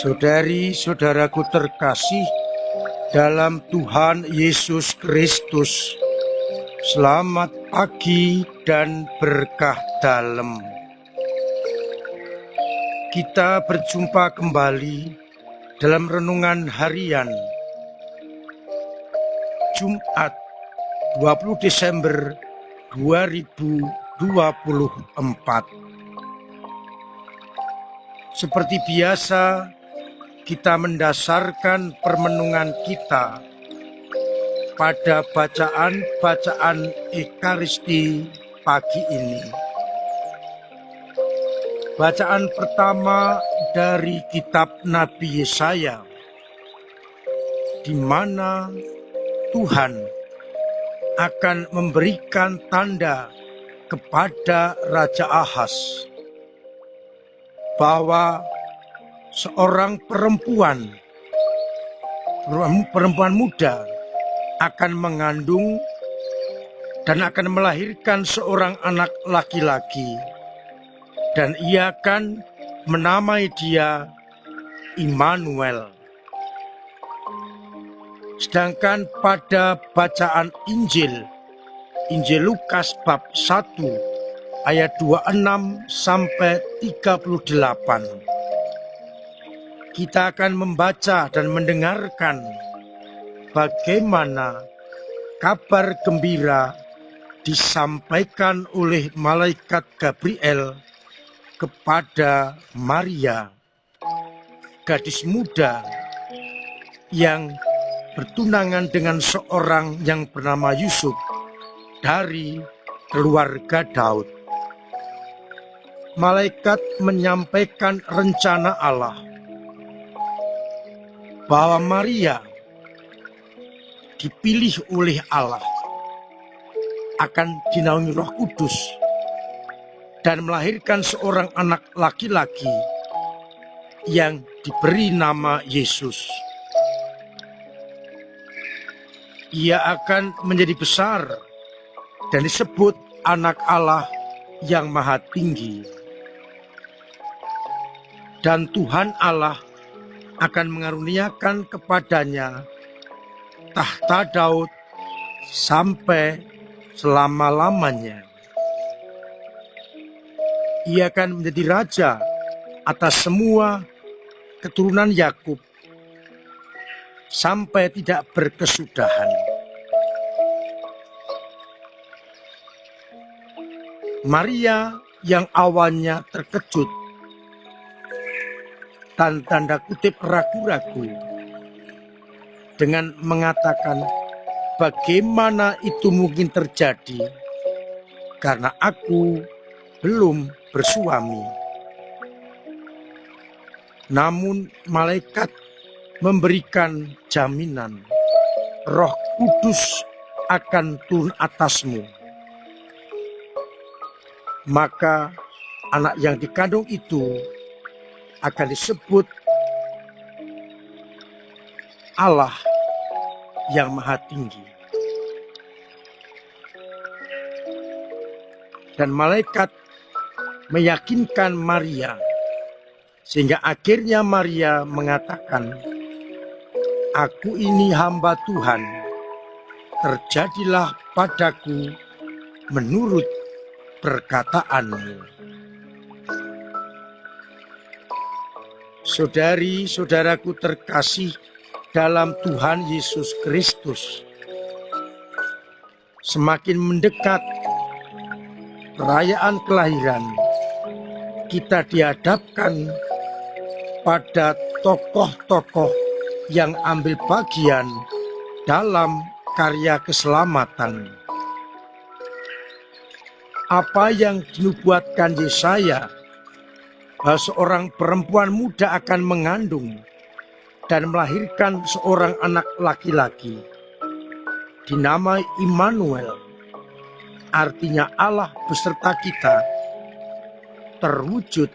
Saudari-saudaraku terkasih dalam Tuhan Yesus Kristus, selamat pagi dan berkah dalam. Kita berjumpa kembali dalam renungan harian Jumat 20 Desember 2024. Seperti biasa, kita mendasarkan permenungan kita pada bacaan Ekaristi pagi ini. Bacaan pertama dari kitab Nabi Yesaya, di mana Tuhan akan memberikan tanda kepada Raja Ahaz bahwa seorang perempuan muda akan mengandung dan akan melahirkan seorang anak laki-laki, dan ia akan menamai dia Immanuel. Sedangkan pada bacaan Injil Lukas bab 1 ayat 26 sampai 38, kita akan membaca dan mendengarkan bagaimana kabar gembira disampaikan oleh malaikat Gabriel kepada Maria, gadis muda yang bertunangan dengan seorang yang bernama Yusuf dari keluarga Daud. Malaikat menyampaikan rencana Allah bahwa Maria dipilih oleh Allah, akan dinaungi Roh Kudus dan melahirkan seorang anak laki-laki yang diberi nama Yesus. Ia akan menjadi besar dan disebut Anak Allah yang Maha Tinggi. Dan Tuhan Allah akan mengaruniakan kepadanya tahta Daud sampai selama-lamanya. Ia akan menjadi raja atas semua keturunan Yakub sampai tidak berkesudahan. Maria yang awalnya terkejut dan tanda kutip ragu-ragu dengan mengatakan, bagaimana itu mungkin terjadi karena aku belum bersuami. Namun malaikat memberikan jaminan, Roh Kudus akan turun atasmu. Maka anak yang dikandung itu akan disebut Allah yang Maha Tinggi. Dan malaikat meyakinkan Maria, sehingga akhirnya Maria mengatakan, aku ini hamba Tuhan, terjadilah padaku menurut perkataanmu. Saudari-saudaraku terkasih dalam Tuhan Yesus Kristus, semakin mendekat perayaan kelahiran, kita dihadapkan pada tokoh-tokoh yang ambil bagian dalam karya keselamatan. Apa yang dinubuatkan Yesaya, bahwa seorang perempuan muda akan mengandung dan melahirkan seorang anak laki-laki, dinamai Immanuel, artinya Allah beserta kita, terwujud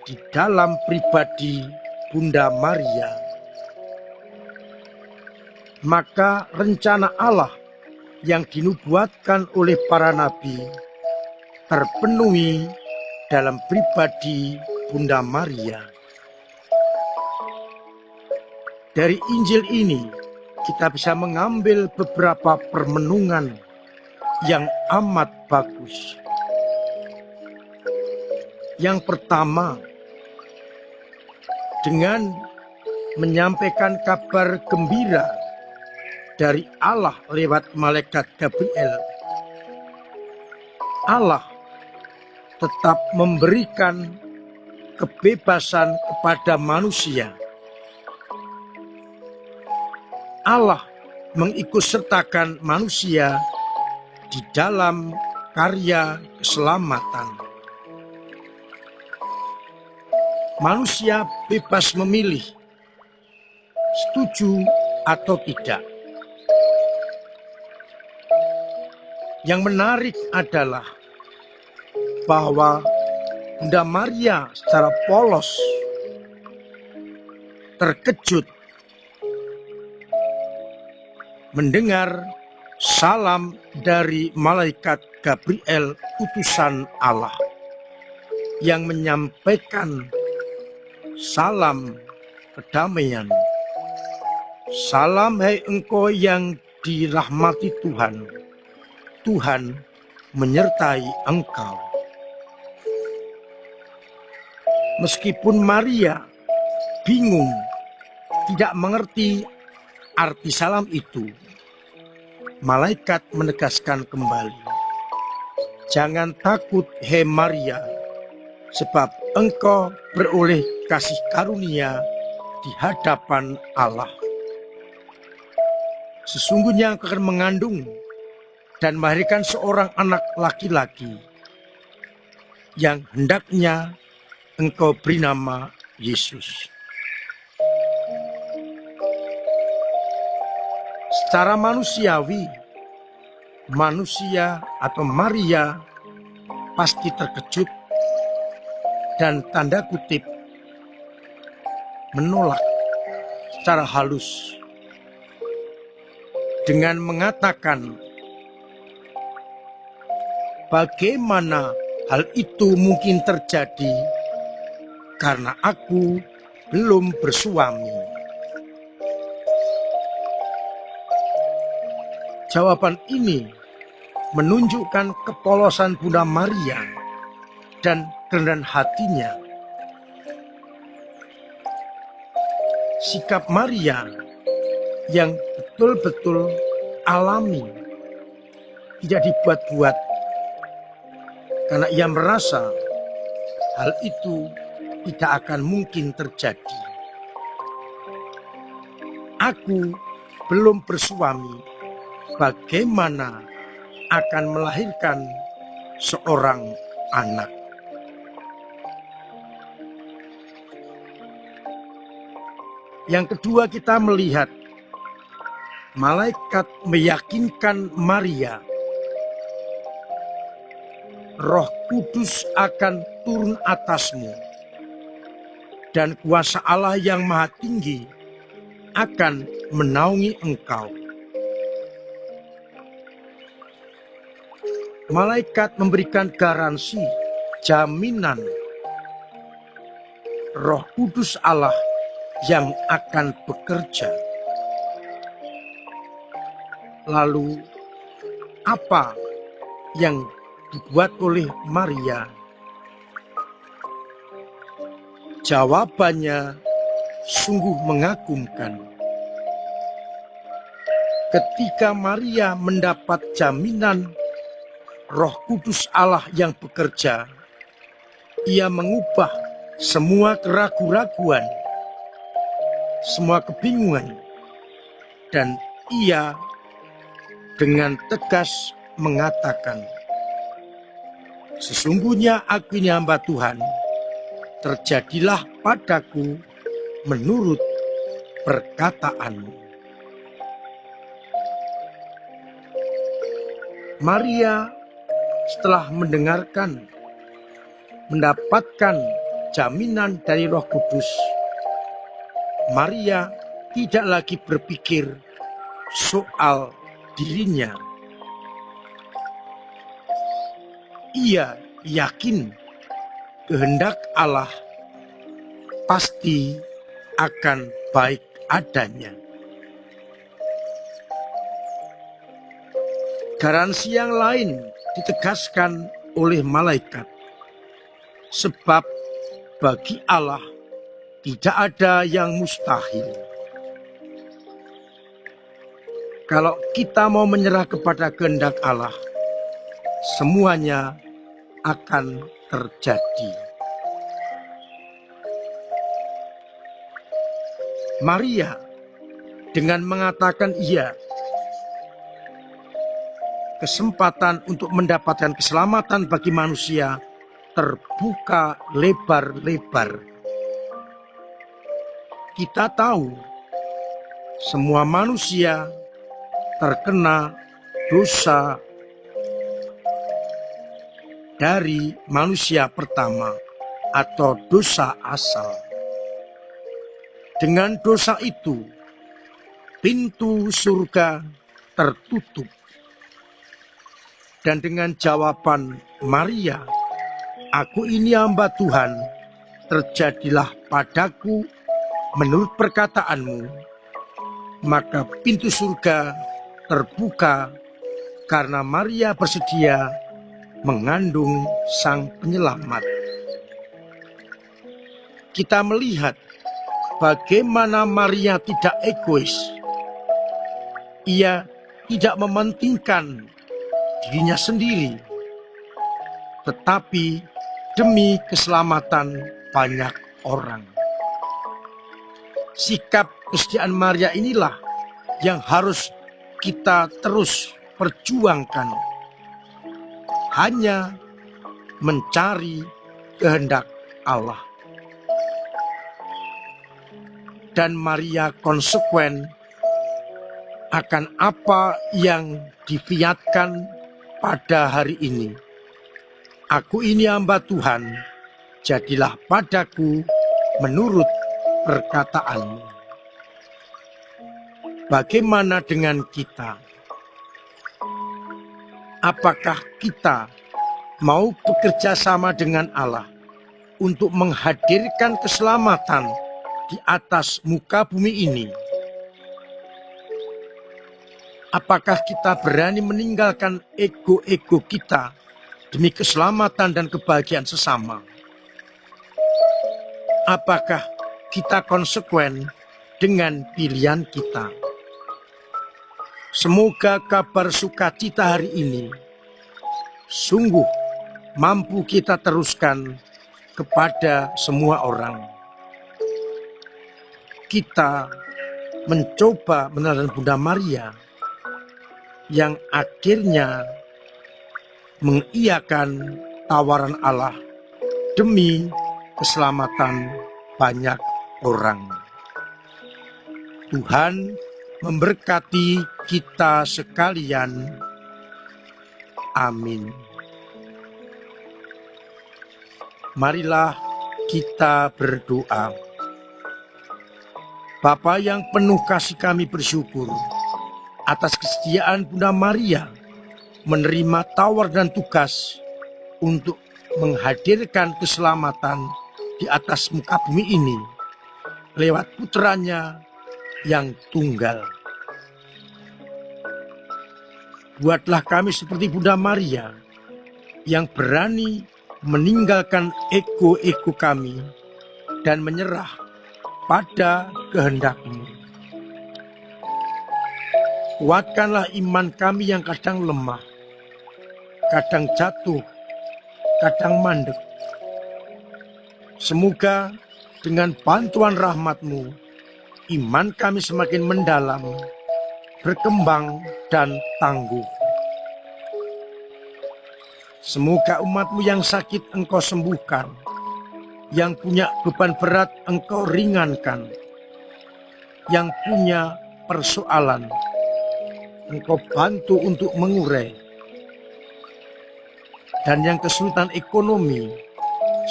di dalam pribadi Bunda Maria. Maka rencana Allah yang dinubuatkan oleh para nabi terpenuhi dalam pribadi Bunda Maria. Dari Injil ini kita bisa mengambil beberapa permenungan yang amat bagus. Yang pertama, dengan menyampaikan kabar gembira dari Allah lewat malaikat Gabriel, Allah tetap memberikan kebebasan kepada manusia. Allah mengikutsertakan manusia di dalam karya keselamatan. Manusia bebas memilih, setuju atau tidak. Yang menarik adalah bahwa Bunda Maria secara polos terkejut mendengar salam dari malaikat Gabriel, utusan Allah, yang menyampaikan salam kedamaian. Salam, hai engkau yang dirahmati Tuhan, Tuhan menyertai engkau. Meskipun Maria bingung, tidak mengerti arti salam itu, malaikat menegaskan kembali, jangan takut, hai Maria, sebab engkau beroleh kasih karunia di hadapan Allah. Sesungguhnya engkau akan mengandung dan melahirkan seorang anak laki-laki, yang hendaknya engkau beri nama Yesus. Secara manusiawi, manusia atau Maria pasti terkejut dan tanda kutip menolak secara halus dengan mengatakan, bagaimana hal itu mungkin terjadi karena aku belum bersuami. Jawaban ini menunjukkan kepolosan Bunda Maria dan kerendahan hatinya. Sikap Maria yang betul-betul alami, tidak dibuat-buat, karena ia merasa hal itu tidak akan mungkin terjadi. Aku belum bersuami, bagaimana akan melahirkan seorang anak? Yang kedua, kita melihat malaikat meyakinkan Maria, Roh Kudus akan turun atasmu, dan kuasa Allah yang Maha Tinggi akan menaungi engkau. Malaikat memberikan garansi, jaminan Roh Kudus Allah yang akan bekerja. Lalu apa yang dibuat oleh Maria? Jawabannya sungguh mengagumkan. Ketika Maria mendapat jaminan Roh Kudus Allah yang bekerja, ia mengubah semua keraguan-raguan, semua kebingungan, dan ia dengan tegas mengatakan, sesungguhnya aku ini hamba Tuhan, terjadilah padaku menurut perkataanmu. Maria setelah mendapatkan jaminan dari Roh Kudus, Maria tidak lagi berpikir soal dirinya. Ia yakin kehendak Allah pasti akan baik adanya. Garansi yang lain ditegaskan oleh malaikat, sebab bagi Allah tidak ada yang mustahil. Kalau kita mau menyerah kepada kehendak Allah, semuanya akan terjadi. Maria dengan mengatakan iya, kesempatan untuk mendapatkan keselamatan bagi manusia terbuka lebar-lebar. Kita tahu semua manusia terkena dosa dari manusia pertama atau dosa asal. Dengan dosa itu, pintu surga tertutup. Dan dengan jawaban Maria, "Aku ini hamba Tuhan, terjadilah padaku menurut perkataanmu," maka pintu surga terbuka karena Maria bersedia mengandung Sang Penyelamat. Kita melihat bagaimana Maria tidak egois. Ia tidak mementingkan dirinya sendiri, tetapi demi keselamatan banyak orang. Sikap kesetiaan Maria inilah yang harus kita terus perjuangkan. Hanya mencari kehendak Allah. Dan Maria konsekuen akan apa yang difiatkan pada hari ini. "Aku ini hamba Tuhan, jadilah padaku menurut perkataanmu." Bagaimana dengan kita? Apakah kita mau bekerja sama dengan Allah untuk menghadirkan keselamatan di atas muka bumi ini? Apakah kita berani meninggalkan ego-ego kita demi keselamatan dan kebahagiaan sesama? Apakah kita konsekuen dengan pilihan kita? Semoga kabar sukacita hari ini sungguh mampu kita teruskan kepada semua orang. Kita mencoba meneladani Bunda Maria yang akhirnya mengiyakan tawaran Allah demi keselamatan banyak orang. Tuhan memberkati kita sekalian. Amin. Marilah kita berdoa. Bapa yang penuh kasih, kami bersyukur atas kesetiaan Bunda Maria menerima tawar dan tugas untuk menghadirkan keselamatan di atas muka bumi ini lewat putranya yang tunggal. Buatlah kami seperti Bunda Maria yang berani meninggalkan ego-ego kami dan menyerah pada kehendak-Mu. Kuatkanlah iman kami yang kadang lemah, kadang jatuh, kadang mandek. Semoga dengan bantuan rahmat-Mu, iman kami semakin mendalam, berkembang, dan tangguh. Semoga umat-Mu yang sakit Engkau sembuhkan, yang punya beban berat Engkau ringankan, yang punya persoalan Engkau bantu untuk mengurai, dan yang kesulitan ekonomi,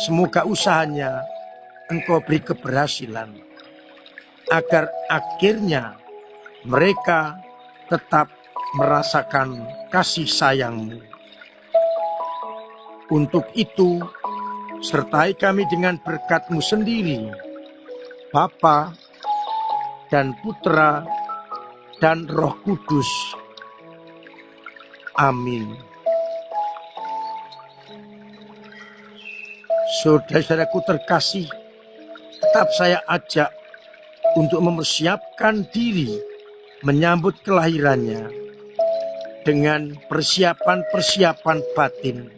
semoga usahanya Engkau beri keberhasilan, agar akhirnya mereka tetap merasakan kasih sayang-Mu. Untuk itu, sertai kami dengan berkat-Mu sendiri, Bapa, dan Putra dan Roh Kudus. Amin. Saudara-saudaraku terkasih, tetap saya ajak untuk mempersiapkan diri menyambut kelahirannya dengan persiapan-persiapan batin,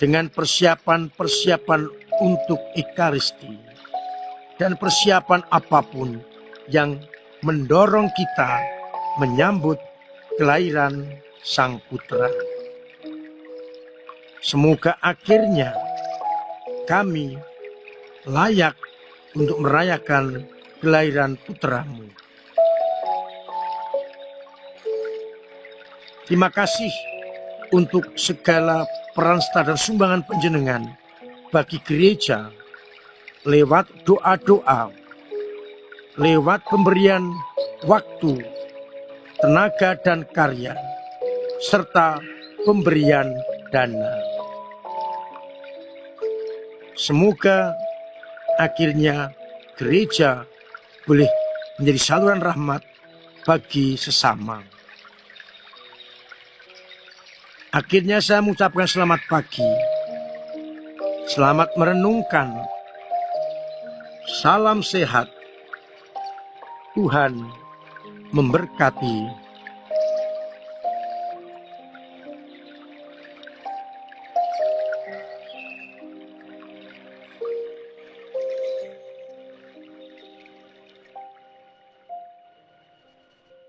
dengan persiapan-persiapan untuk Ekaristi, dan persiapan apapun yang mendorong kita menyambut kelahiran Sang Putra. Semoga akhirnya kami layak untuk merayakan kelahiran putramu. Terima kasih untuk segala peran serta dan sumbangan panjenengan bagi gereja lewat doa-doa, lewat pemberian waktu, tenaga dan karya, serta pemberian dana. Semoga akhirnya gereja boleh menjadi saluran rahmat bagi sesama. Akhirnya saya mengucapkan selamat pagi, selamat merenungkan, salam sehat, Tuhan memberkati